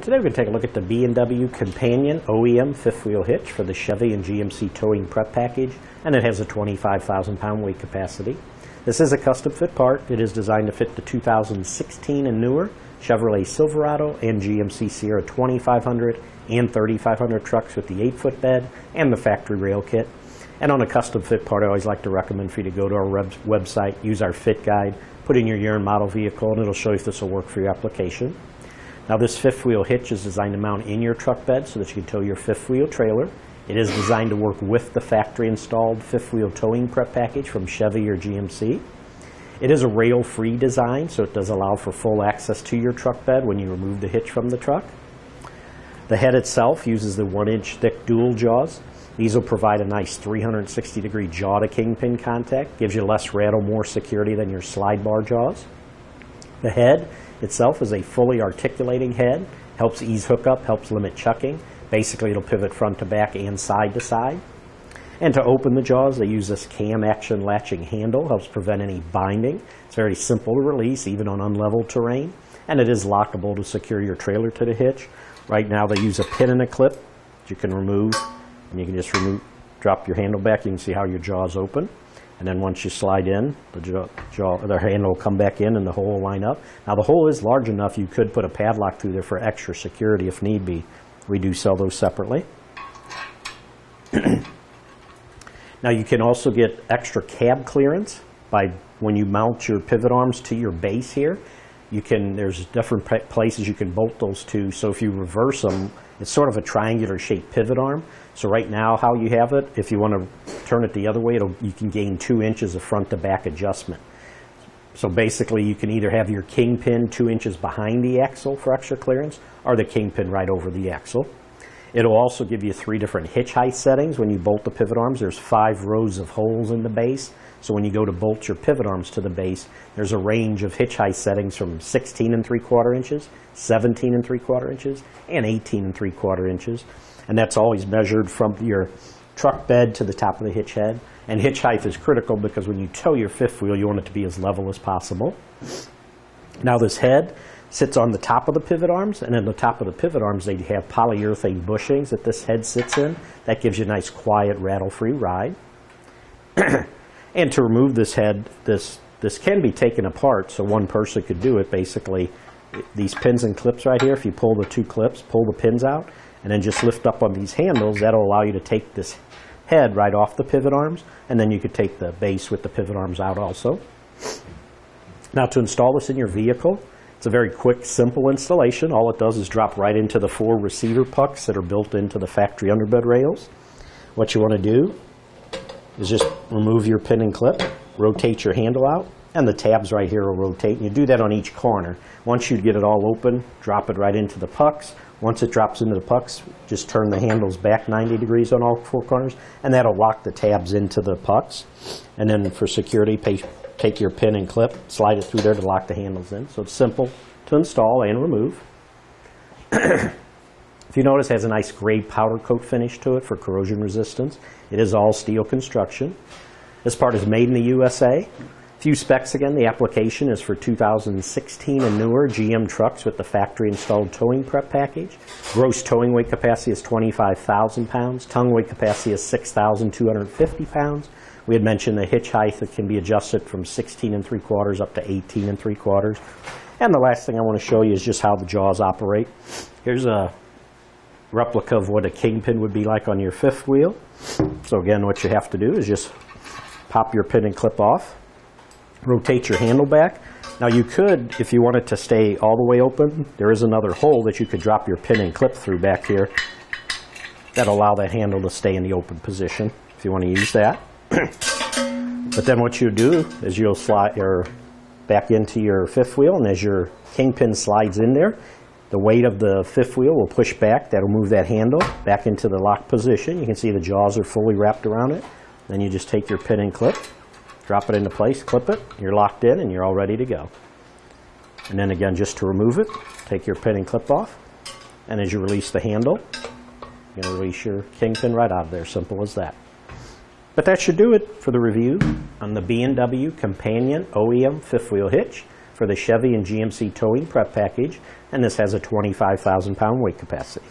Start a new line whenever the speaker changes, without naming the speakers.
Today we're going to take a look at the B&W Companion OEM fifth wheel hitch for the Chevy and GMC towing prep package, and it has a 25,000 pound weight capacity. This is a custom fit part. It is designed to fit the 2016 and newer Chevrolet Silverado and GMC Sierra 2500 and 3500 trucks with the 8-foot bed and the factory rail kit. And on a custom fit part, I always like to recommend for you to go to our website, use our fit guide, put in your year and model vehicle, and it'll show you if this will work for your application. Now, this fifth wheel hitch is designed to mount in your truck bed so that you can tow your fifth wheel trailer. It is designed to work with the factory installed fifth wheel towing prep package from Chevy or GMC. It is a rail-free design, so it does allow for full access to your truck bed when you remove the hitch from the truck. The head itself uses the 1-inch thick dual jaws. These will provide a nice 360-degree jaw to kingpin contact, gives you less rattle, more security than your slide bar jaws. The head itself is a fully articulating head, helps ease hookup, helps limit chucking. Basically, it'll pivot front to back and side to side. And to open the jaws, they use this cam action latching handle, helps prevent any binding. It's very simple to release, even on unlevel terrain. And it is lockable to secure your trailer to the hitch. Right now, they use a pin and a clip that you can remove, and you can just drop your handle back. You can see how your jaws open. And then once you slide in, the handle will come back in and the hole will line up. Now, the hole is large enough you could put a padlock through there for extra security if need be. We do sell those separately. Now, you can also get extra cab clearance by when you mount your pivot arms to your base here. There's different places you can bolt those to. So if you reverse them, it's sort of a triangular shaped pivot arm. So right now, how you have it, if you want to turn it the other way, you can gain 2 inches of front to back adjustment. So basically, you can either have your kingpin 2 inches behind the axle for extra clearance, or the kingpin right over the axle. It'll also give you 3 different hitch height settings. When you bolt the pivot arms, there's 5 rows of holes in the base. So when you go to bolt your pivot arms to the base, there's a range of hitch height settings from 16 3/4 inches, 17 3/4 inches, and 18 3/4 inches. And that's always measured from your truck bed to the top of the hitch head. And hitch height is critical because when you tow your fifth wheel, you want it to be as level as possible. Now, this head sits on the top of the pivot arms, and in the top of the pivot arms, they have polyurethane bushings that this head sits in. That gives you a nice, quiet, rattle-free ride. And to remove this head, this can be taken apart, so one person could do it. Basically, these pins and clips right here, if you pull the 2 clips, pull the pins out, and then just lift up on these handles, that'll allow you to take this head right off the pivot arms, and then you could take the base with the pivot arms out also. Now, to install this in your vehicle, it's a very quick, simple installation. All it does is drop right into the 4 receiver pucks that are built into the factory underbed rails. What you want to do is just remove your pin and clip, rotate your handle out, and the tabs right here will rotate. And you do that on each corner. Once you get it all open, drop it right into the pucks. Once it drops into the pucks, just turn the handles back 90 degrees on all 4 corners, and that'll lock the tabs into the pucks. And then for security, take your pin and clip, slide it through there to lock the handles in. So it's simple to install and remove. If you notice, it has a nice gray powder coat finish to it for corrosion resistance. It is all steel construction. This part is made in the USA. A few specs again. The application is for 2016 and newer GM trucks with the factory installed towing prep package. Gross towing weight capacity is 25,000 pounds. Tongue weight capacity is 6,250 pounds. We had mentioned the hitch height that can be adjusted from 16 3/4 up to 18 3/4. And the last thing I want to show you is just how the jaws operate. Here's a replica of what a kingpin would be like on your fifth wheel. So again, what you have to do is just pop your pin and clip off, rotate your handle back. Now, you could, if you want it to stay all the way open, there is another hole that you could drop your pin and clip through back here. That'll allow that handle to stay in the open position if you want to use that. But then what you do is you'll slide back into your fifth wheel, and as your kingpin slides in there, the weight of the fifth wheel will push back. That'll move that handle back into the lock position. You can see the jaws are fully wrapped around it. Then you just take your pin and clip, drop it into place, clip it, you're locked in, and you're all ready to go. And then again, just to remove it, take your pin and clip off, and as you release the handle, you're going to release your kingpin right out of there. Simple as that. But that should do it for the review on the B&W Companion OEM fifth wheel hitch for the Chevy and GMC towing prep package, and this has a 25,000 pound weight capacity.